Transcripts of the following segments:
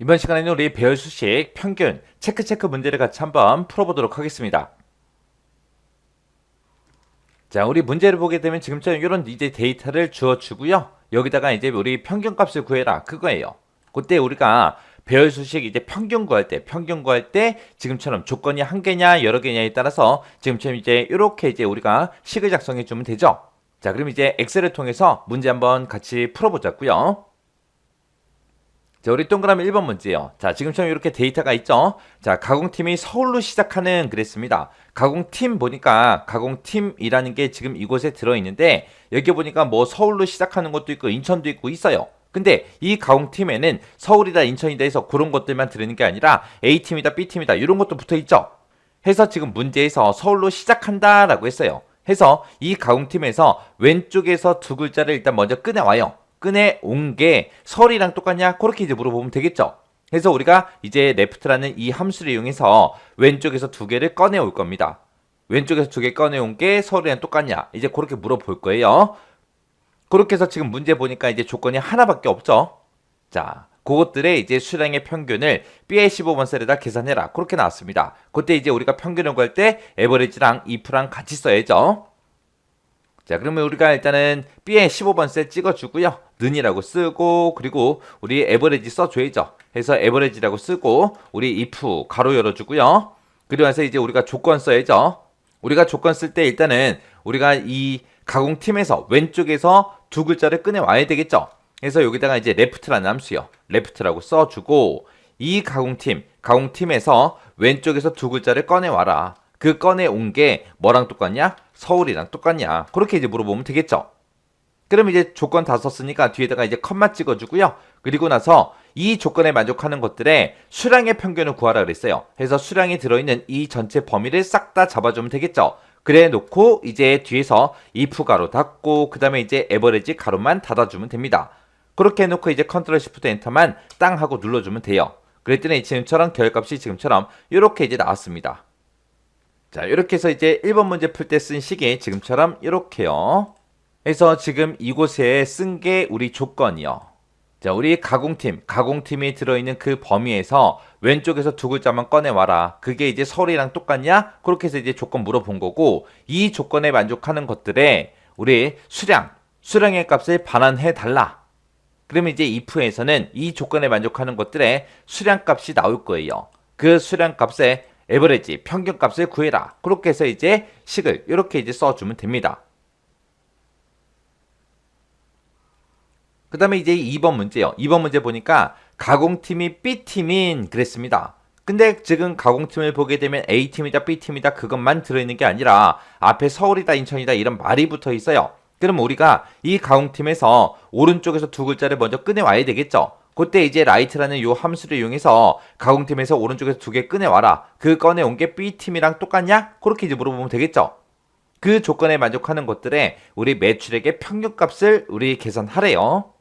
이번 시간에는 우리 배열 수식 평균 체크 문제를 같이 한번 풀어보도록 하겠습니다. 자, 우리 문제를 보게 되면 지금처럼 이런 이제 데이터를 주어주고요. 여기다가 이제 우리 평균값을 구해라 그거예요. 그때 우리가 배열 수식 이제 평균 구할 때 지금처럼 조건이 한 개냐 여러 개냐에 따라서 지금처럼 이제 이렇게 이제 우리가 식을 작성해 주면 되죠. 자, 그럼 이제 엑셀을 통해서 문제 한번 같이 풀어보자고요. 자, 우리 동그라미 1번 문제요. 자, 지금처럼 이렇게 데이터가 있죠. 자, 가공팀이 서울로 시작하는 그랬습니다. 가공팀 보니까 가공팀이라는 게 지금 이곳에 들어있는데 여기 보니까 뭐 서울로 시작하는 것도 있고 인천도 있고 있어요. 근데 이 가공팀에는 서울이다 인천이다 해서 그런 것들만 들어있는 게 아니라 A팀이다 B팀이다 이런 것도 붙어있죠. 해서 지금 문제에서 서울로 시작한다 라고 했어요. 해서 이 가공팀에서 왼쪽에서 두 글자를 일단 먼저 꺼내와요. 꺼내 온 게 서울이랑 똑같냐? 그렇게 이제 물어보면 되겠죠. 그래서 우리가 이제 left라는 이 함수를 이용해서 왼쪽에서 두 개를 꺼내 올 겁니다. 왼쪽에서 두 개 꺼내 온 게 서울이랑 똑같냐? 이제 그렇게 물어볼 거예요. 그렇게 해서 지금 문제 보니까 이제 조건이 하나밖에 없죠. 자, 그것들의 이제 수량의 평균을 B의 15번 셀에다 계산해라. 그렇게 나왔습니다. 그때 이제 우리가 평균을 구할 때 에버리지랑 if랑 같이 써야죠. 자, 그러면 우리가 일단은 B의 15번 셀 찍어주고요. 는이라고 쓰고 그리고 우리 에버리지 써줘야죠. 해서 에버리지라고 쓰고 우리 if 가로 열어주고요. 그리고 나서 이제 우리가 조건 써야죠. 우리가 조건 쓸 때 일단은 우리가 이 가공팀에서 왼쪽에서 두 글자를 꺼내 와야 되겠죠. 그래서 여기다가 이제 left라는 함수요. left라고 써주고 이 가공팀에서 왼쪽에서 두 글자를 꺼내 와라. 그 꺼내 온 게 뭐랑 똑같냐? 서울이랑 똑같냐? 그렇게 이제 물어보면 되겠죠. 그럼 이제 조건 다 썼으니까 뒤에다가 이제 컴마 찍어주고요. 그리고 나서 이 조건에 만족하는 것들의 수량의 평균을 구하라 그랬어요. 그래서 수량이 들어있는 이 전체 범위를 싹 다 잡아주면 되겠죠. 그래 놓고 이제 뒤에서 if 가로 닫고 그 다음에 이제 에버리지 가로만 닫아주면 됩니다. 그렇게 해놓고 이제 컨트롤 시프트 엔터만 땅 하고 눌러주면 돼요. 그랬더니 지금처럼 결값이 지금처럼 이렇게 이제 나왔습니다. 자, 이렇게 해서 이제 1번 문제 풀 때 쓴 식이 지금처럼 이렇게요. 해서 지금 이곳에 쓴 게 우리 조건이요. 자, 우리 가공팀이 들어있는 그 범위에서 왼쪽에서 두 글자만 꺼내와라. 그게 이제 서울이랑 똑같냐? 그렇게 해서 이제 조건 물어본 거고, 이 조건에 만족하는 것들에 우리 수량의 값을 반환해 달라. 그러면 이제 if에서는 이 조건에 만족하는 것들의 수량값이 나올 거예요. 그 수량값에 에버리지 평균값을 구해라. 그렇게 해서 이제 식을 이렇게 이제 써주면 됩니다. 그 다음에 이제 2번 문제요. 2번 문제 보니까 가공팀이 B팀인 그랬습니다. 근데 지금 가공팀을 보게 되면 A팀이다 B팀이다 그것만 들어있는 게 아니라 앞에 서울이다 인천이다 이런 말이 붙어 있어요. 그럼 우리가 이 가공팀에서 오른쪽에서 두 글자를 먼저 꺼내와야 되겠죠. 그때 이제 라이트라는 요 함수를 이용해서 가공팀에서 오른쪽에서 두 개 꺼내와라. 그 꺼내온 게 B팀이랑 똑같냐? 그렇게 이제 물어보면 되겠죠. 그 조건에 만족하는 것들에 우리 매출액의 평균값을 우리 계산하래요.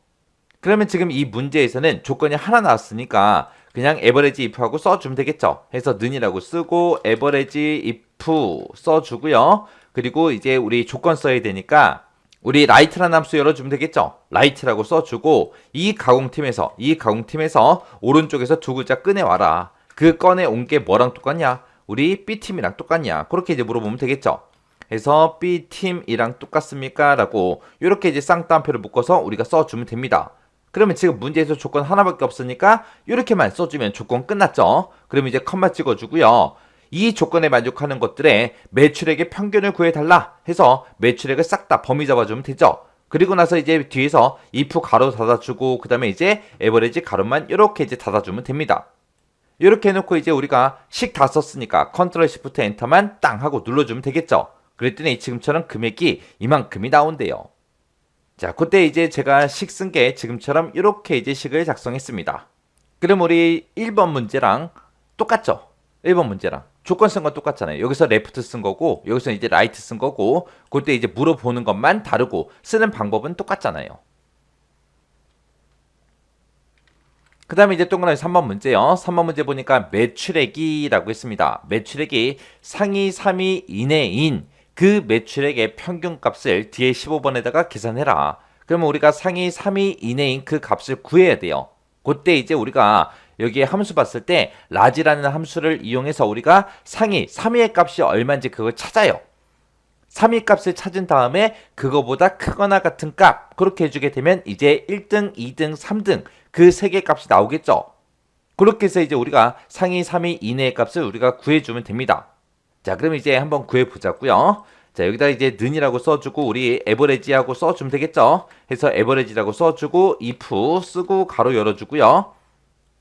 그러면 지금 이 문제에서는 조건이 하나 나왔으니까 그냥 에버리지 if하고 써주면 되겠죠. 해서 는이라고 쓰고 에버리지 if 써주고요. 그리고 이제 우리 조건 써야 되니까 우리 라이트라는 함수 열어주면 되겠죠. 라이트라고 써주고 이 가공팀에서 오른쪽에서 두 글자 꺼내와라. 그 꺼내온 게 뭐랑 똑같냐? 우리 B팀이랑 똑같냐? 그렇게 이제 물어보면 되겠죠. 해서 B팀이랑 똑같습니까? 라고 이렇게 이제 쌍따옴표를 묶어서 우리가 써주면 됩니다. 그러면 지금 문제에서 조건 하나밖에 없으니까 이렇게만 써주면 조건 끝났죠. 그러면 이제 컴마 찍어주고요. 이 조건에 만족하는 것들의 매출액의 평균을 구해달라 해서 매출액을 싹 다 범위 잡아주면 되죠. 그리고 나서 이제 뒤에서 if 가로 닫아주고 그 다음에 이제 에버리지 가로만 이렇게 이제 닫아주면 됩니다. 이렇게 해놓고 이제 우리가 식 다 썼으니까 컨트롤 시프트 엔터만 땅 하고 눌러주면 되겠죠. 그랬더니 지금처럼 금액이 이만큼이 나온대요. 자, 그때 이제 제가 식 쓴 게 지금처럼 이렇게 이제 식을 작성했습니다. 그럼 우리 1번 문제랑 똑같죠? 1번 문제랑. 조건 쓴 건 똑같잖아요. 여기서 레프트 쓴 거고, 여기서 이제 라이트 쓴 거고, 그때 이제 물어보는 것만 다르고, 쓰는 방법은 똑같잖아요. 그 다음에 이제 동그라미 3번 문제요. 3번 문제 보니까 매출액이라고 했습니다. 매출액이 상위 3위 이내인 그 매출액의 평균값을 뒤에 15번에다가 계산해라. 그러면 우리가 상위 3위 이내인 그 값을 구해야 돼요. 그때 이제 우리가 여기에 함수 봤을 때 라지라는 함수를 이용해서 우리가 상위 3위의 값이 얼마인지 그걸 찾아요. 3위 값을 찾은 다음에 그거보다 크거나 같은 값 그렇게 해주게 되면 이제 1등, 2등, 3등 그 세 개 값이 나오겠죠. 그렇게 해서 이제 우리가 상위 3위 이내의 값을 우리가 구해주면 됩니다. 자, 그럼 이제 한번 구해보자고요. 자, 여기다 이제 는이라고 써주고 우리 에버리지하고 써주면 되겠죠. 해서 에버리지라고 써주고 if 쓰고 가로 열어주고요.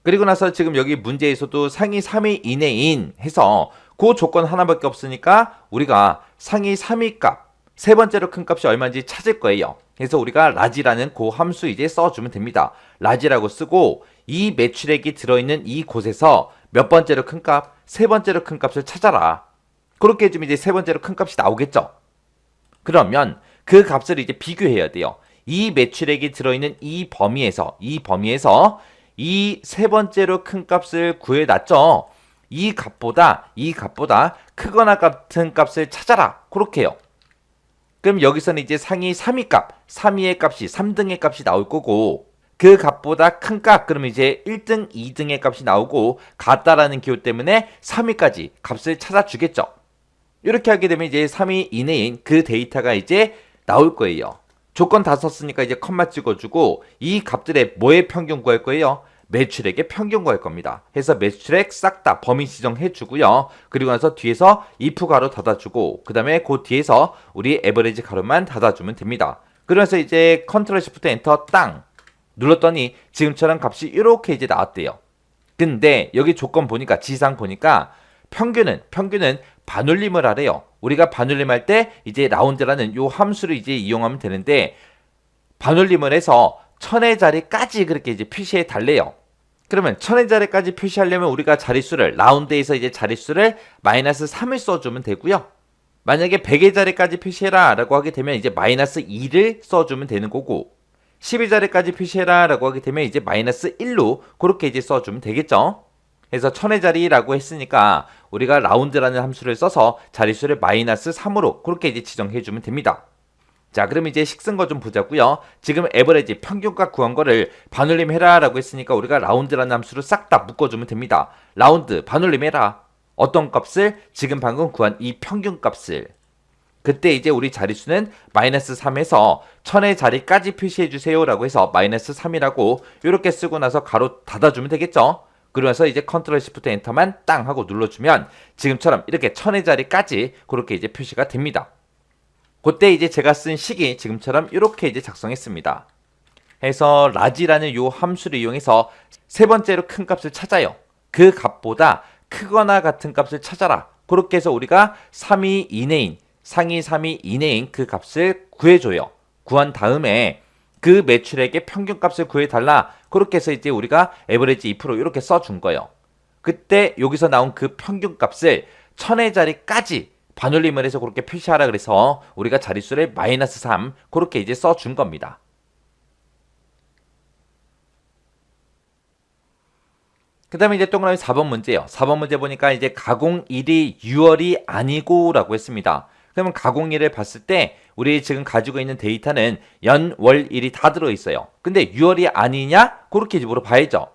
그리고 나서 지금 여기 문제에서도 상위 3위 이내인 해서 그 조건 하나밖에 없으니까 우리가 상위 3위 값, 세 번째로 큰 값이 얼마인지 찾을 거예요. 그래서 우리가 라지라는 그 함수 이제 써주면 됩니다. 라지라고 쓰고 이 매출액이 들어있는 이 곳에서 몇 번째로 큰 값, 세 번째로 큰 값을 찾아라. 그렇게 해주면 이제 세 번째로 큰 값이 나오겠죠. 그러면 그 값을 이제 비교해야 돼요. 이 매출액이 들어있는 이 범위에서 이 세 번째로 큰 값을 구해놨죠. 이 값보다 크거나 같은 값을 찾아라. 그렇게 해요. 그럼 여기서는 이제 상위 3위 값, 3위의 값이 3등의 값이 나올 거고 그 값보다 큰 값, 그러면 이제 1등, 2등의 값이 나오고 같다라는 기호 때문에 3위까지 값을 찾아주겠죠. 이렇게 하게 되면 이제 3위 이내인 그 데이터가 이제 나올 거예요. 조건 다 썼으니까 이제 컴마 찍어주고 이 값들의 뭐의 평균 구할 거예요? 매출액의 평균 구할 겁니다. 해서 매출액 싹 다 범위 지정해 주고요. 그리고 나서 뒤에서 if 가로 닫아주고 그 다음에 그 뒤에서 우리 에버리지 가로만 닫아주면 됩니다. 그래서 이제 컨트롤 시프트 엔터 땅 눌렀더니 지금처럼 값이 이렇게 이제 나왔대요. 근데 여기 조건 보니까 지상 보니까 평균은 반올림을 하래요. 우리가 반올림 할 때 이제 라운드라는 요 함수를 이제 이용하면 되는데 반올림을 해서 1000의 자리까지 그렇게 이제 표시해 달래요. 그러면 1000의 자리까지 표시하려면 우리가 자릿수를 라운드에서 이제 자릿수를 마이너스 3을 써주면 되고요. 만약에 100의 자리까지 표시해라 라고 하게 되면 이제 마이너스 2를 써주면 되는 거고 10의 자리까지 표시해라 라고 하게 되면 이제 마이너스 1로 그렇게 이제 써주면 되겠죠. 그래서 1000의 자리라고 했으니까 우리가 라운드라는 함수를 써서 자릿수를 마이너스 3으로 그렇게 이제 지정해주면 됩니다. 자, 그럼 이제 식 쓴 거 좀 보자고요. 지금 에버리지 평균값 구한 거를 반올림 해라 라고 했으니까 우리가 라운드라는 함수로 싹 다 묶어주면 됩니다. 라운드 반올림 해라. 어떤 값을? 지금 방금 구한 이 평균값을. 그때 이제 우리 자릿수는 마이너스 3에서 1000의 자리까지 표시해주세요 라고 해서 마이너스 3이라고 이렇게 쓰고 나서 가로 닫아주면 되겠죠. 그러면서 이제 컨트롤 시프트 엔터만 땅 하고 눌러주면 지금처럼 이렇게 1000의 자리까지 그렇게 이제 표시가 됩니다. 그때 이제 제가 쓴 식이 지금처럼 이렇게 이제 작성했습니다. 해서 라지라는 요 함수를 이용해서 세 번째로 큰 값을 찾아요. 그 값보다 크거나 같은 값을 찾아라. 그렇게 해서 우리가 3위 이내인, 상위 3위 이내인 그 값을 구해줘요. 구한 다음에 그 매출액의 평균값을 구해달라. 그렇게 해서 이제 우리가 에버리지 2% 이렇게 써준 거예요. 그때 여기서 나온 그 평균값을 1000의 자리까지 반올림을 해서 그렇게 표시하라 그래서 우리가 자릿수를 마이너스 3 그렇게 이제 써준 겁니다. 그 다음에 이제 동그라미 4번 문제예요. 4번 문제 보니까 이제 가공일이 6월이 아니고 라고 했습니다. 그러면 가공일을 봤을 때 우리 지금 가지고 있는 데이터는 연, 월, 일이 다 들어있어요. 근데 6월이 아니냐? 그렇게 물어봐야죠.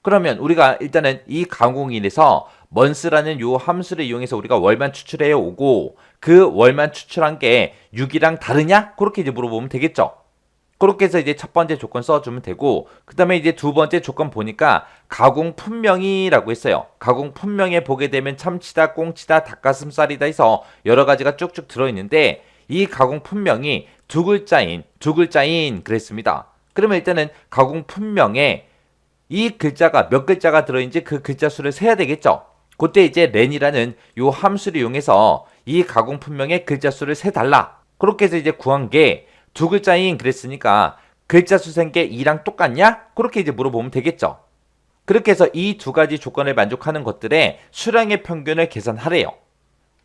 그러면 우리가 일단은 이 가공일에서 months라는 요 함수를 이용해서 우리가 월만 추출해 오고 그 월만 추출한 게 6이랑 다르냐? 그렇게 이제 물어보면 되겠죠. 그렇게 해서 이제 첫 번째 조건 써주면 되고 그 다음에 이제 두 번째 조건 보니까 가공 품명이라고 했어요. 가공 품명에 보게 되면 참치다, 꽁치다, 닭가슴살이다 해서 여러 가지가 쭉쭉 들어있는데 이 가공 품명이 두 글자인 그랬습니다. 그러면 일단은 가공 품명에 이 글자가 몇 글자가 들어있는지 그 글자 수를 세야 되겠죠. 그때 이제 렌이라는 요 함수를 이용해서 이 가공 품명의 글자 수를 세달라. 그렇게 해서 이제 구한 게 두 글자인 그랬으니까 글자 수 센 게 2랑 똑같냐? 그렇게 이제 물어보면 되겠죠. 그렇게 해서 이 두 가지 조건을 만족하는 것들의 수량의 평균을 계산하래요.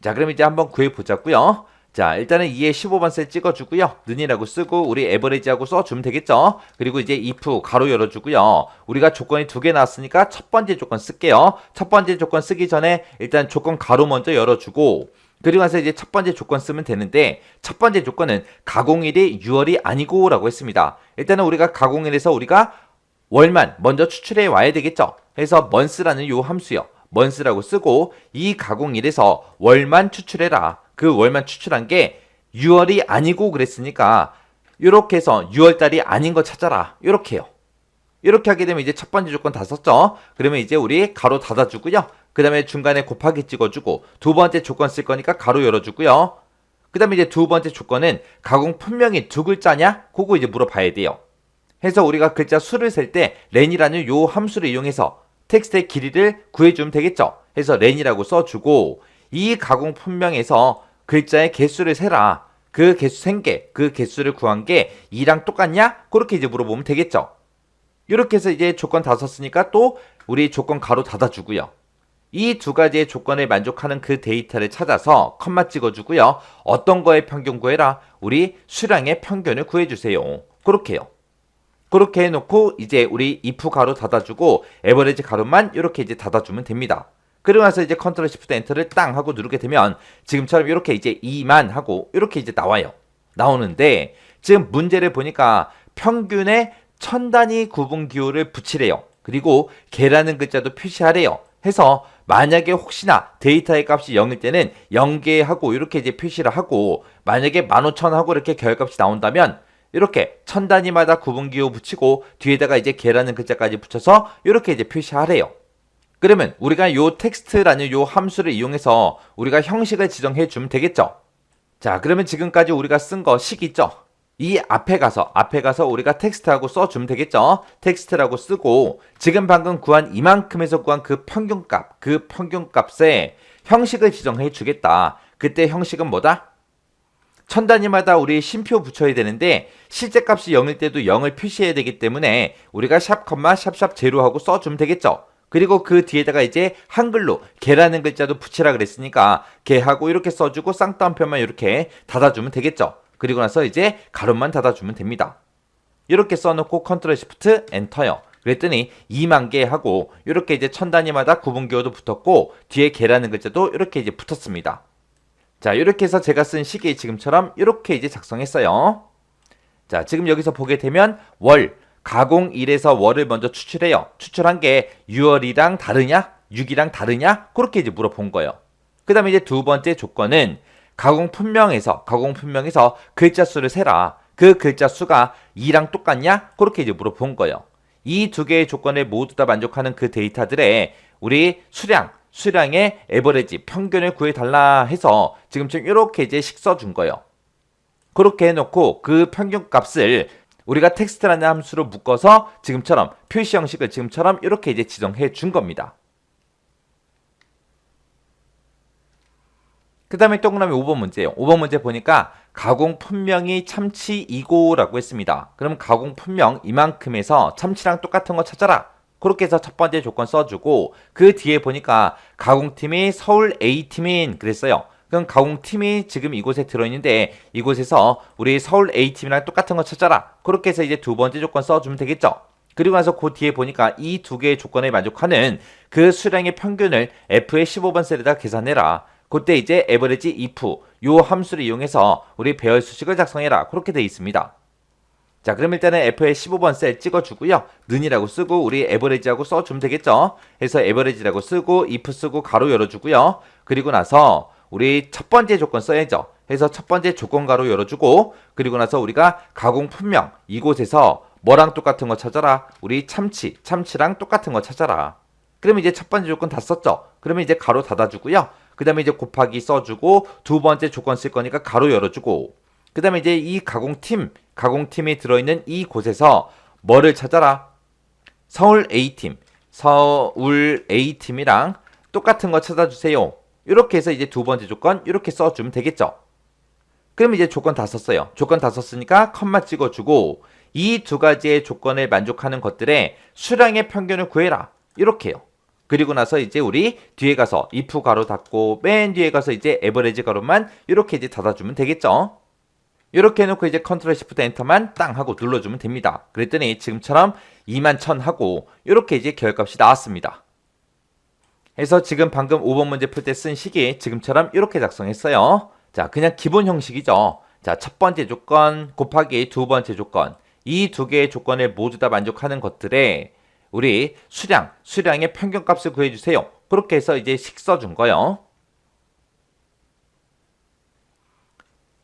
자, 그럼 이제 한번 구해보자고요. 자, 일단은 2에 15번 셀 찍어주고요. 는이라고 쓰고 우리 에버리지하고 써주면 되겠죠. 그리고 이제 if 가로 열어주고요. 우리가 조건이 두 개 나왔으니까 첫 번째 조건 쓸게요. 첫 번째 조건 쓰기 전에 일단 조건 가로 먼저 열어주고 그리고 나서 이제 첫 번째 조건 쓰면 되는데 첫 번째 조건은 가공일이 6월이 아니고 라고 했습니다. 일단은 우리가 가공일에서 우리가 월만 먼저 추출해 와야 되겠죠. 그래서 months라는 요 함수요. months라고 쓰고 이 가공1에서 월만 추출해라. 그 월만 추출한 게 6월이 아니고 그랬으니까 이렇게 해서 6월달이 아닌 거 찾아라. 이렇게 해요. 이렇게 하게 되면 이제 첫 번째 조건 다 썼죠. 그러면 이제 우리 가로 닫아주고요. 그 다음에 중간에 곱하기 찍어주고 두 번째 조건 쓸 거니까 가로 열어주고요. 그 다음에 이제 두 번째 조건은 가공 분명히 두 글자냐? 그거 이제 물어봐야 돼요. 해서 우리가 글자 수를 셀 때 렌이라는 요 함수를 이용해서 텍스트의 길이를 구해주면 되겠죠. 해서 렌이라고 써주고 이 가공 분명에서 글자의 개수를 세라. 그 개수 센 게, 그 개수를 구한 게 2랑 똑같냐? 그렇게 이제 물어보면 되겠죠. 이렇게 해서 이제 조건 다 썼으니까 또 우리 조건 가로 닫아주고요. 이 두 가지의 조건을 만족하는 그 데이터를 찾아서 컴마 찍어주고요. 어떤 거의 평균 구해라? 우리 수량의 평균을 구해주세요. 그렇게 해요. 그렇게 해놓고 이제 우리 if 가로 닫아주고 에버리지 가로만 이렇게 이제 닫아주면 됩니다. 그러고 나서 이제 컨트롤 시프트 엔터를 땅 하고 누르게 되면 지금처럼 이렇게 이제 2만 하고 이렇게 이제 나와요. 나오는데 지금 문제를 보니까 평균의 천 단위 구분 기호를 붙이래요. 그리고 개라는 글자도 표시하래요. 해서 만약에 혹시나 데이터의 값이 0일 때는 0개 하고 이렇게 이제 표시를 하고 만약에 15,000 하고 이렇게 결값이 나온다면 이렇게 천 단위마다 구분 기호 붙이고 뒤에다가 이제 개라는 글자까지 붙여서 이렇게 이제 표시하래요. 그러면 우리가 요 텍스트라는 요 함수를 이용해서 우리가 형식을 지정해 주면 되겠죠. 자, 그러면 지금까지 우리가 쓴 거 식 있죠. 이 앞에 가서 우리가 텍스트하고 써주면 되겠죠. 텍스트라고 쓰고 지금 방금 구한 이만큼에서 구한 그 평균값에 형식을 지정해 주겠다. 그때 형식은 뭐다? 천 단위마다 우리 쉼표 붙여야 되는데 실제 값이 0일 때도 0을 표시해야 되기 때문에 우리가 샵, 샵샵 제로하고 써주면 되겠죠. 그리고 그 뒤에다가 이제 한글로 개라는 글자도 붙이라 그랬으니까 개하고 이렇게 써주고 쌍따옴표만 이렇게 닫아주면 되겠죠. 그리고 나서 이제 가로만 닫아주면 됩니다. 이렇게 써놓고 컨트롤 시프트 엔터요. 그랬더니 2만 개 하고 이렇게 이제 천 단위마다 구분기호도 붙었고 뒤에 개라는 글자도 이렇게 이제 붙었습니다. 자, 이렇게 해서 제가 쓴 식이 지금처럼 이렇게 이제 작성했어요. 자, 지금 여기서 보게 되면 월 가공1에서 월을 먼저 추출해요. 추출한 게 6월이랑 다르냐? 6이랑 다르냐? 그렇게 이제 물어본 거예요. 그 다음에 이제 두 번째 조건은 가공 분명에서 글자 수를 세라. 그 글자 수가 2랑 똑같냐? 그렇게 이제 물어본 거예요. 이 두 개의 조건을 모두 다 만족하는 그 데이터들의 우리 수량의 에버리지 평균을 구해달라 해서 지금쯤 이렇게 이제 식 써준 거예요. 그렇게 해놓고 그 평균 값을 우리가 텍스트라는 함수로 묶어서 지금처럼 표시 형식을 지금처럼 이렇게 이제 지정해 준 겁니다. 그 다음에 또 그다음에 5번 문제예요. 5번 문제 보니까 가공 분명이 참치이고라고 했습니다. 그럼 가공 분명 이만큼에서 참치랑 똑같은 거 찾아라. 그렇게 해서 첫 번째 조건 써주고 그 뒤에 보니까 가공팀이 서울 A팀인 그랬어요. 그럼 가공팀이 지금 이곳에 들어있는데 이곳에서 우리 서울 A팀이랑 똑같은 거 찾아라. 그렇게 해서 이제 두 번째 조건 써주면 되겠죠. 그리고 나서 그 뒤에 보니까 이 두 개의 조건에 만족하는 그 수량의 평균을 F의 15번 셀에다 계산해라. 그때 이제 average if 요 함수를 이용해서 우리 배열 수식을 작성해라. 그렇게 되어 있습니다. 자, 그럼 일단은 F의 15번 셀 찍어주고요. 는이라고 쓰고 우리 average하고 써주면 되겠죠. 해서 average라고 쓰고 if 쓰고 가로 열어주고요. 그리고 나서 우리 첫 번째 조건 써야죠. 해서 첫 번째 조건 가로 열어주고 그리고 나서 우리가 가공 분명 이곳에서 뭐랑 똑같은 거 찾아라. 우리 참치랑 똑같은 거 찾아라. 그러면 이제 첫 번째 조건 다 썼죠. 그러면 이제 가로 닫아주고요. 그 다음에 이제 곱하기 써주고 두 번째 조건 쓸 거니까 가로 열어주고 그 다음에 이제 이 가공팀이 들어있는 이곳에서 뭐를 찾아라? 서울 A팀이랑 똑같은 거 찾아주세요. 이렇게 해서 이제 두 번째 조건 이렇게 써주면 되겠죠. 그럼 이제 조건 다 썼어요. 조건 다 썼으니까 컴마 찍어주고 이 두 가지의 조건을 만족하는 것들의 수량의 평균을 구해라. 이렇게 해요. 그리고 나서 이제 우리 뒤에 가서 if 가로 닫고 맨 뒤에 가서 이제 average 가로만 이렇게 이제 닫아주면 되겠죠. 이렇게 해놓고 이제 컨트롤 시프트 엔터만 땅 하고 눌러주면 됩니다. 그랬더니 지금처럼 21,000 하고 이렇게 이제 결값이 나왔습니다. 해서 지금 방금 5번 문제 풀 때 쓴 식이 지금처럼 이렇게 작성했어요. 자, 그냥 기본 형식이죠. 자, 첫 번째 조건 곱하기 두 번째 조건 이 두 개의 조건을 모두 다 만족하는 것들에 우리 수량의 평균값을 구해주세요. 그렇게 해서 이제 식 써준 거예요.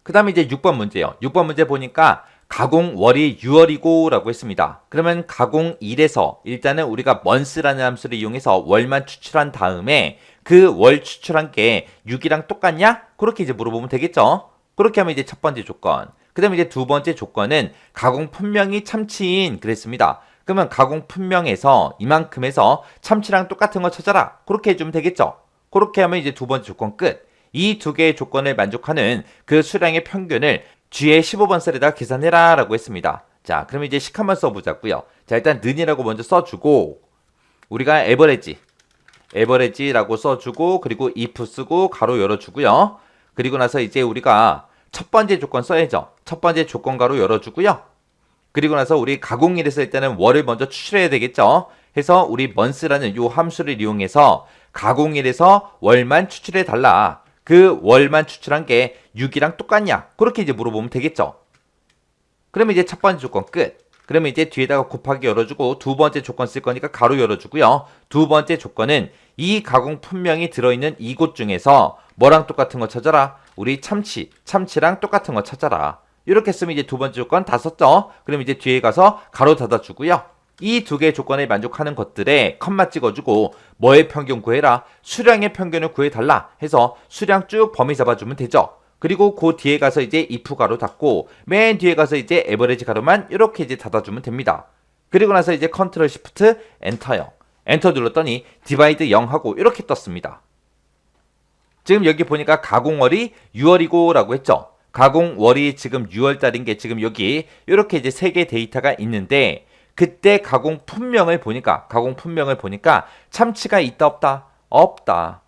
그 다음에 이제 6번 문제요. 6번 문제 보니까 가공월이 6월이고 라고 했습니다. 그러면 가공1에서 일단은 우리가 months라는 함수를 이용해서 월만 추출한 다음에 그 월 추출한 게 6이랑 똑같냐? 그렇게 이제 물어보면 되겠죠. 그렇게 하면 이제 첫 번째 조건. 그 다음에 이제 두 번째 조건은 가공 분명히 참치인 그랬습니다. 그러면 가공 분명에서 이만큼에서 참치랑 똑같은 거 찾아라. 그렇게 해주면 되겠죠. 그렇게 하면 이제 두 번째 조건 끝. 이 두 개의 조건을 만족하는 그 수량의 평균을 G의 15번 셀에다 계산해라 라고 했습니다. 자, 그럼 이제 식 한번 써보자고요. 자, 일단 는이라고 먼저 써주고 우리가 에버리지라고 써주고 그리고 if 쓰고 가로 열어주고요. 그리고 나서 이제 우리가 첫 번째 조건 써야죠. 첫 번째 조건 가로 열어주고요. 그리고 나서 우리 가공일에서 일단은 월을 먼저 추출해야 되겠죠. 해서 우리 months라는 요 함수를 이용해서 가공일에서 월만 추출해 달라. 그 월만 추출한 게 6이랑 똑같냐? 그렇게 이제 물어보면 되겠죠. 그러면 이제 첫 번째 조건 끝. 그러면 이제 뒤에다가 곱하기 열어주고 두 번째 조건 쓸 거니까 가로 열어주고요. 두 번째 조건은 이 가공 분명이 들어있는 이곳 중에서 뭐랑 똑같은 거 찾아라? 우리 참치랑 똑같은 거 찾아라. 이렇게 쓰면 이제 두 번째 조건 다 썼죠? 그럼 이제 뒤에 가서 가로 닫아주고요. 이 두 개의 조건에 만족하는 것들에 컴마 찍어주고 뭐의 평균 구해라? 수량의 평균을 구해달라 해서 수량 쭉 범위 잡아주면 되죠. 그리고 그 뒤에 가서 이제 if 가로 닫고 맨 뒤에 가서 이제 에버리지 가로만 이렇게 이제 닫아주면 됩니다. 그리고 나서 이제 컨트롤 시프트 엔터요. 엔터 눌렀더니 디바이드 0하고 이렇게 떴습니다. 지금 여기 보니까 가공월이 6월이고 라고 했죠. 가공월이 지금 6월달인 게 지금 여기 이렇게 이제 세 개의 데이터가 있는데 그때 가공 품명을 보니까 참치가 있다 없다? 없다.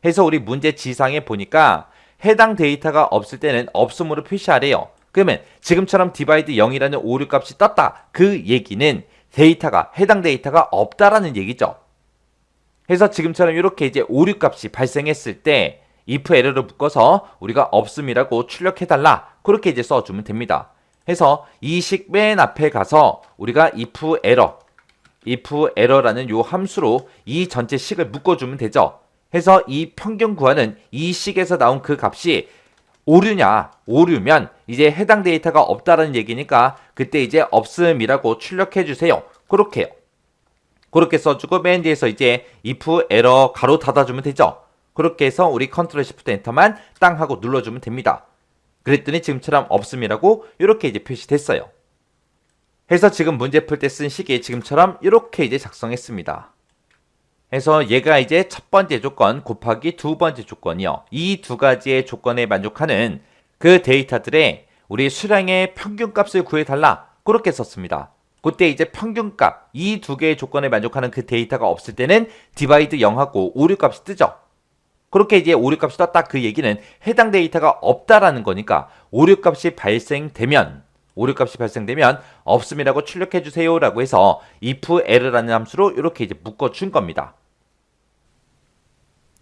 해서 우리 문제 지상에 보니까 해당 데이터가 없을 때는 없음으로 표시하래요. 그러면 지금처럼 디바이드 0이라는 오류 값이 떴다. 그 얘기는 해당 데이터가 없다라는 얘기죠. 해서 지금처럼 이렇게 이제 오류 값이 발생했을 때 if 에러를 묶어서 우리가 없음이라고 출력해달라. 그렇게 이제 써주면 됩니다. 해서 이 식 맨 앞에 가서 우리가 if error라는 요 함수로 이 전체 식을 묶어주면 되죠. 해서 이 평균 구하는 이 식에서 나온 그 값이 오류면 이제 해당 데이터가 없다라는 얘기니까 그때 이제 없음이라고 출력해 주세요. 그렇게요. 그렇게 써주고 맨 뒤에서 이제 if error 가로 닫아주면 되죠. 그렇게 해서 우리 컨트롤 시프트 엔터만 땅 하고 눌러주면 됩니다. 그랬더니 지금처럼 없음이라고 이렇게 이제 표시됐어요. 해서 지금 문제 풀 때 쓴 식이 지금처럼 이렇게 이제 작성했습니다. 해서 얘가 이제 첫 번째 조건 곱하기 두 번째 조건이요. 이 두 가지의 조건에 만족하는 그 데이터들의 우리 수량의 평균값을 구해달라. 그렇게 썼습니다. 그때 이제 평균값, 이 두 개의 조건에 만족하는 그 데이터가 없을 때는 디바이드 0하고 오류값이 뜨죠. 그렇게 이제 오류값이 떴다 그 얘기는 해당 데이터가 없다라는 거니까 오류값이 발생되면 없음이라고 출력해 주세요 라고 해서 if error라는 함수로 이렇게 이제 묶어준 겁니다.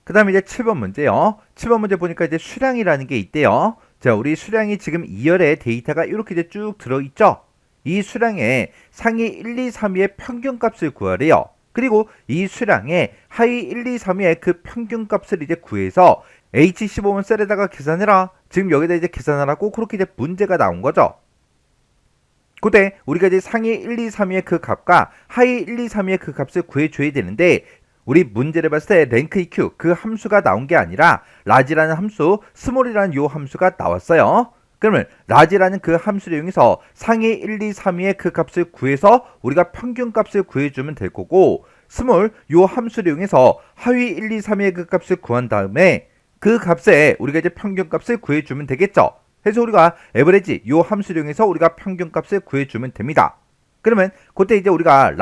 그 다음에 이제 7번 문제요. 7번 문제 보니까 이제 수량이라는 게 있대요. 자, 우리 수량이 지금 2열에 데이터가 이렇게 이제 쭉 들어있죠. 이 수량의 상위 1, 2, 3위의 평균값을 구하래요. 그리고 이 수량의 하위 1, 2, 3위의 그 평균값을 이제 구해서 H15번 셀에다가 계산해라. 지금 여기다 이제 계산하라고 그렇게 이제 문제가 나온 거죠. 그때 우리가 이제 상위 1, 2, 3위의 그 값과 하위 1, 2, 3위의 그 값을 구해줘야 되는데 우리 문제를 봤을 때 랭크 EQ 그 함수가 나온 게 아니라 라지라는 함수, 스몰이라는 요 함수가 나왔어요. 그러면 라지라는 그 함수를 이용해서 상위 1, 2, 3위의 그 값을 구해서 우리가 평균값을 구해주면 될 거고 스몰 요 함수를 이용해서 하위 1, 2, 3위의 그 값을 구한 다음에 그 값에 우리가 이제 평균값을 구해주면 되겠죠. 그래서 우리가 에버리지 요 함수를 이용해서 우리가 평균값을 구해주면 됩니다. 그러면 그때 이제 우리가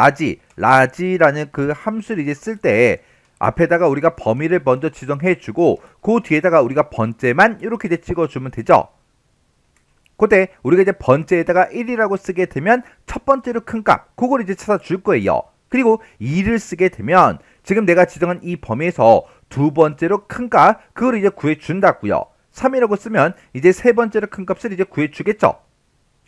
라지라는 그 함수를 이제 쓸 때 앞에다가 우리가 범위를 먼저 지정해주고 그 뒤에다가 우리가 번째만 이렇게 이제 찍어주면 되죠. 그때 우리가 이제 번째에다가 1이라고 쓰게 되면 첫 번째로 큰 값, 그걸 이제 찾아줄 거예요. 그리고 2를 쓰게 되면 지금 내가 지정한 이 범위에서 두 번째로 큰 값, 그걸 이제 구해준다고요. 3이라고 쓰면 이제 세 번째로 큰 값을 이제 구해주겠죠.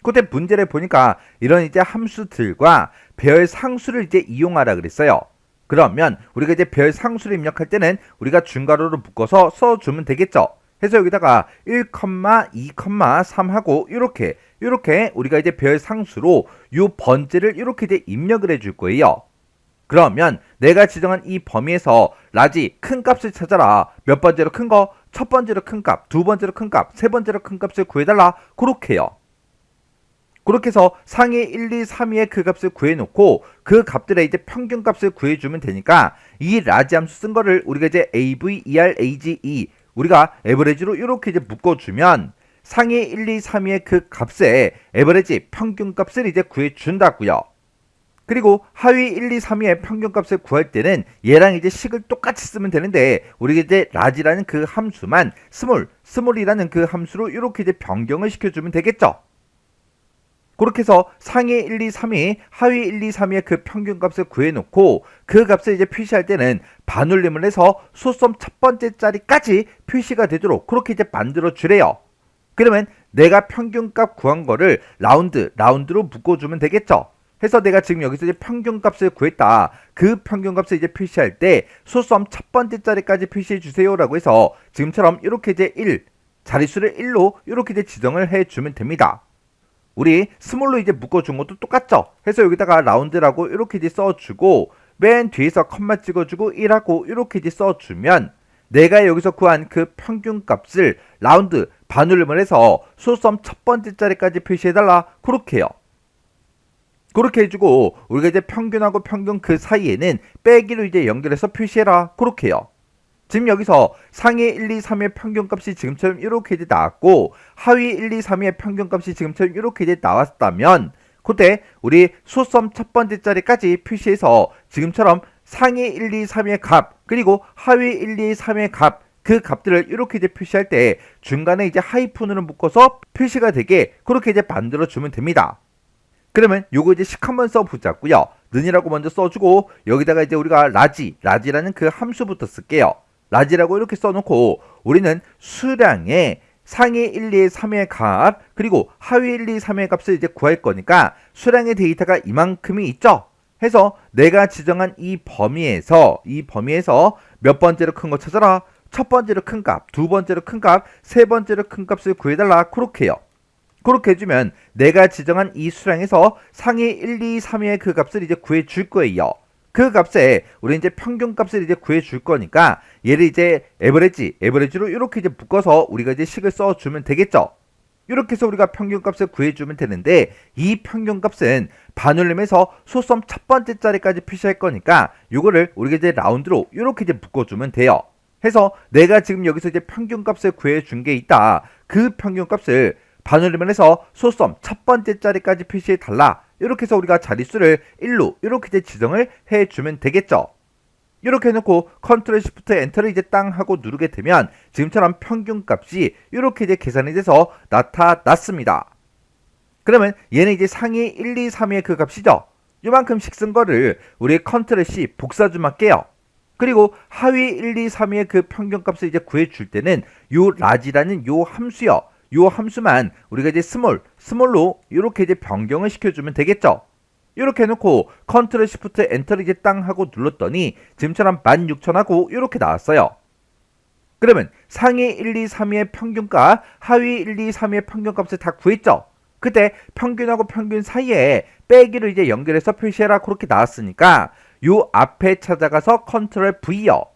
그때 문제를 보니까 이런 이제 함수들과 배열 상수를 이제 이용하라 그랬어요. 그러면 우리가 이제 배열 상수를 입력할 때는 우리가 중괄호로 묶어서 써주면 되겠죠. 해서 여기다가 1, 2, 3하고 이렇게 우리가 이제 배열 상수로 요 번째를 이렇게 이제 입력을 해줄 거예요. 그러면 내가 지정한 이 범위에서 라지 큰 값을 찾아라. 몇 번째로 큰 거? 첫 번째로 큰 값, 두 번째로 큰 값, 세 번째로 큰 값을 구해달라. 그렇게요. 그렇게 해서 상위 1, 2, 3위의 그 값을 구해놓고 그 값들의 이제 평균 값을 구해주면 되니까 이 라지 함수 쓴 거를 우리가 이제 AV, ER, AGE 우리가 에버리지로 이렇게 이제 묶어주면 상위 1, 2, 3위의 그 값의 에버리지 평균 값을 이제 구해준다고요. 그리고 하위 1, 2, 3위의 평균값을 구할 때는 얘랑 이제 식을 똑같이 쓰면 되는데 우리가 이제 라지라는 그 함수만 스몰이라는 그 함수로 이렇게 이제 변경을 시켜주면 되겠죠. 그렇게 해서 상위 1, 2, 3위, 하위 1, 2, 3위의 그 평균값을 구해놓고 그 값을 이제 표시할 때는 반올림을 해서 소섬 첫 번째 자리까지 표시가 되도록 그렇게 이제 만들어 주래요. 그러면 내가 평균값 구한 거를 라운드로 묶어주면 되겠죠. 해서 내가 지금 여기서 이제 평균값을 구했다. 그 평균값을 이제 표시할 때 소섬 첫 번째 자리까지 표시해 주세요라고 해서 지금처럼 이렇게 이제 1 자릿수를 1로 이렇게 이제 지정을 해주면 됩니다. 우리 스몰로 이제 묶어준 것도 똑같죠. 해서 여기다가 라운드라고 이렇게 이제 써주고 맨 뒤에서 컴마 찍어주고 1하고 이렇게 이제 써주면 내가 여기서 구한 그 평균값을 라운드 반올림을 해서 소섬 첫 번째 자리까지 표시해달라. 그렇게요. 그렇게 해주고 우리가 이제 평균하고 평균 그 사이에는 빼기로 이제 연결해서 표시해라. 그렇게요. 지금 여기서 상위 1, 2, 3의 평균값이 지금처럼 이렇게 이제 나왔고 하위 1, 2, 3의 평균값이 지금처럼 이렇게 이제 나왔다면 그때 우리 소섬 첫 번째 자리까지 표시해서 지금처럼 상위 1, 2, 3의 값 그리고 하위 1, 2, 3의 값 그 값들을 이렇게 이제 표시할 때 중간에 이제 하이픈으로 묶어서 표시가 되게 그렇게 이제 만들어 주면 됩니다. 그러면 요거 이제 식 한번 써보자고요. 는이라고 먼저 써주고 여기다가 이제 우리가 라지라는 그 함수부터 쓸게요. 라지라고 이렇게 써놓고 우리는 수량의 상위 1, 2, 3의 값 그리고 하위 1, 2, 3의 값을 이제 구할 거니까 수량의 데이터가 이만큼이 있죠. 해서 내가 지정한 이 범위에서 몇 번째로 큰 거 찾아라. 첫 번째로 큰 값, 두 번째로 큰 값, 세 번째로 큰 값을 구해달라. 그렇게요. 그렇게 해주면 내가 지정한 이 수량에서 상위 1, 2, 3위의 그 값을 이제 구해줄 거예요. 그 값에 우리 이제 평균 값을 이제 구해줄 거니까 얘를 이제 에버리지로 이렇게 이제 묶어서 우리가 이제 식을 써주면 되겠죠. 이렇게 해서 우리가 평균 값을 구해주면 되는데 이 평균 값은 반올림해서 소섬 첫 번째 자리까지 표시할 거니까 이거를 우리가 이제 라운드로 이렇게 이제 묶어주면 돼요. 해서 내가 지금 여기서 이제 평균 값을 구해준 게 있다. 그 평균 값을 반올림을 해서 소섬 첫 번째 자리까지 표시해 달라. 이렇게 해서 우리가 자릿수를 1로 이렇게 이제 지정을 해주면 되겠죠. 이렇게 해놓고 컨트롤 시프트 엔터를 이제 땅 하고 누르게 되면 지금처럼 평균 값이 이렇게 이제 계산이 돼서 나타났습니다. 그러면 얘는 이제 상위 1, 2, 3위의 그 값이죠. 요만큼씩 쓴 거를 우리 컨트롤 C 복사 좀 할게요. 그리고 하위 1, 2, 3위의 그 평균 값을 이제 구해줄 때는 요 라지라는 요 함수요. 요 함수만 우리가 이제 스몰로 이렇게 이제 변경을 시켜주면 되겠죠. 이렇게 해놓고 컨트롤 시프트 엔터를 이제 땅 하고 눌렀더니 지금처럼 16,000하고 이렇게 나왔어요. 그러면 상위 1, 2, 3위의 평균값, 하위 1, 2, 3위의 평균값을 다 구했죠. 그때 평균하고 평균 사이에 빼기로 이제 연결해서 표시해라 그렇게 나왔으니까 요 앞에 찾아가서 컨트롤 V요.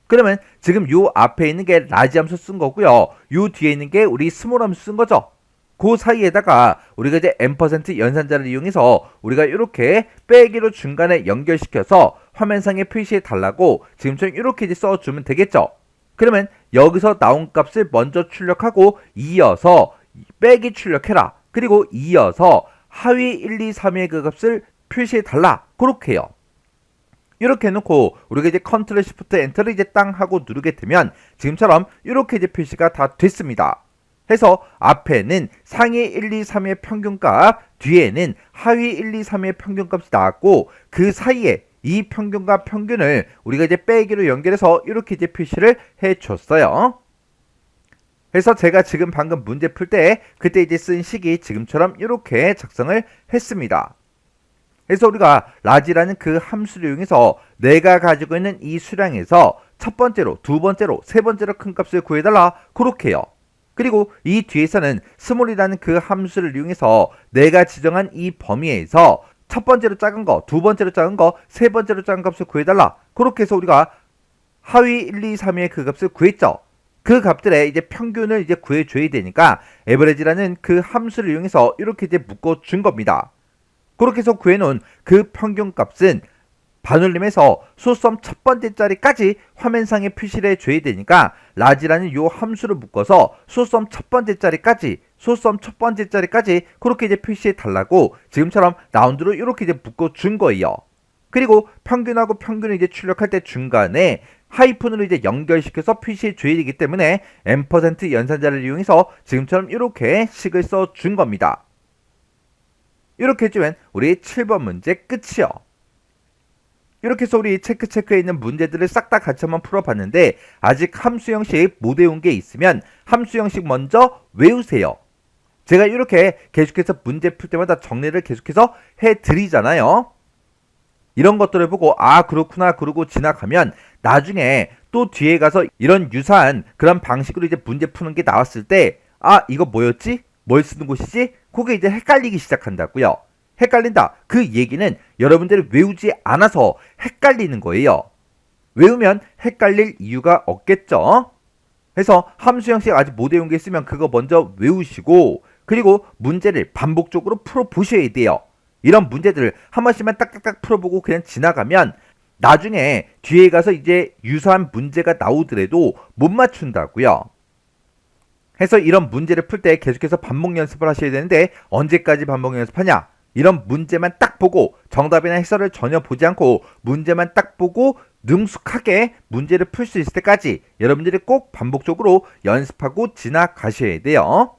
그러면 지금 요 앞에 있는 게 라지 함수 쓴 거고요. 요 뒤에 있는 게 우리 스몰 함수 쓴 거죠. 그 사이에다가 우리가 이제 M% 연산자를 이용해서 우리가 이렇게 빼기로 중간에 연결시켜서 화면상에 표시해 달라고 지금처럼 이렇게 이제 써주면 되겠죠. 그러면 여기서 나온 값을 먼저 출력하고 이어서 빼기 출력해라. 그리고 이어서 하위 1, 2, 3의 그 값을 표시해 달라. 그렇게 해요. 이렇게 해놓고 우리가 이제 컨트롤 시프트 엔터를 이제 땅 하고 누르게 되면 지금처럼 이렇게 이제 표시가 다 됐습니다. 해서 앞에는 상위 1, 2, 3의 평균값, 뒤에는 하위 1, 2, 3의 평균값이 나왔고 그 사이에 이 평균과 평균을 우리가 이제 빼기로 연결해서 이렇게 이제 표시를 해줬어요. 그래서 제가 지금 방금 문제 풀 때 그때 이제 쓴 식이 지금처럼 이렇게 작성을 했습니다. 그래서 우리가 라지라는 그 함수를 이용해서 내가 가지고 있는 이 수량에서 첫 번째로, 두 번째로, 세 번째로 큰 값을 구해달라 그렇게 해요. 그리고 이 뒤에서는 스몰이라는 그 함수를 이용해서 내가 지정한 이 범위에서 첫 번째로 작은 거, 두 번째로 작은 거, 세 번째로 작은 값을 구해달라 그렇게 해서 우리가 하위 1, 2, 3위의 그 값을 구했죠. 그 값들의 이제 평균을 이제 구해줘야 되니까 에버리지라는 그 함수를 이용해서 이렇게 이제 묶어준 겁니다. 그렇게 해서 구해놓은 그 평균 값은 반올림해서 소수점 첫 번째 자리까지 화면상에 표시를 해줘야 되니까 라지라는 요 함수를 묶어서 소수점 첫 번째 자리까지 그렇게 이제 표시해 달라고 지금처럼 라운드로 이렇게 이제 묶어준 거예요. 그리고 평균하고 평균을 이제 출력할 때 중간에 하이픈으로 이제 연결시켜서 표시해 줘야 되기 때문에 n% 연산자를 이용해서 지금처럼 이렇게 식을 써 준 겁니다. 이렇게 해주면 우리 7번 문제 끝이요. 이렇게 해서 우리 체크에 있는 문제들을 싹 다 같이 한번 풀어봤는데 아직 함수 형식 못 외운 게 있으면 함수 형식 먼저 외우세요. 제가 이렇게 계속해서 문제 풀 때마다 정리를 계속해서 해드리잖아요. 이런 것들을 보고 아 그렇구나 그러고 지나가면 나중에 또 뒤에 가서 이런 유사한 그런 방식으로 이제 문제 푸는 게 나왔을 때 아 이거 뭐였지? 뭘 쓰는 곳이지? 그게 이제 헷갈리기 시작한다고요. 헷갈린다. 그 얘기는 여러분들이 외우지 않아서 헷갈리는 거예요. 외우면 헷갈릴 이유가 없겠죠. 그래서 함수 형식 아직 못 외운 게 있으면 그거 먼저 외우시고 그리고 문제를 반복적으로 풀어보셔야 돼요. 이런 문제들을 한 번씩만 딱딱딱 풀어보고 그냥 지나가면 나중에 뒤에 가서 이제 유사한 문제가 나오더라도 못 맞춘다고요. 해서 이런 문제를 풀 때 계속해서 반복 연습을 하셔야 되는데 언제까지 반복 연습하냐? 이런 문제만 딱 보고 정답이나 해설을 전혀 보지 않고 문제만 딱 보고 능숙하게 문제를 풀 수 있을 때까지 여러분들이 꼭 반복적으로 연습하고 지나가셔야 돼요.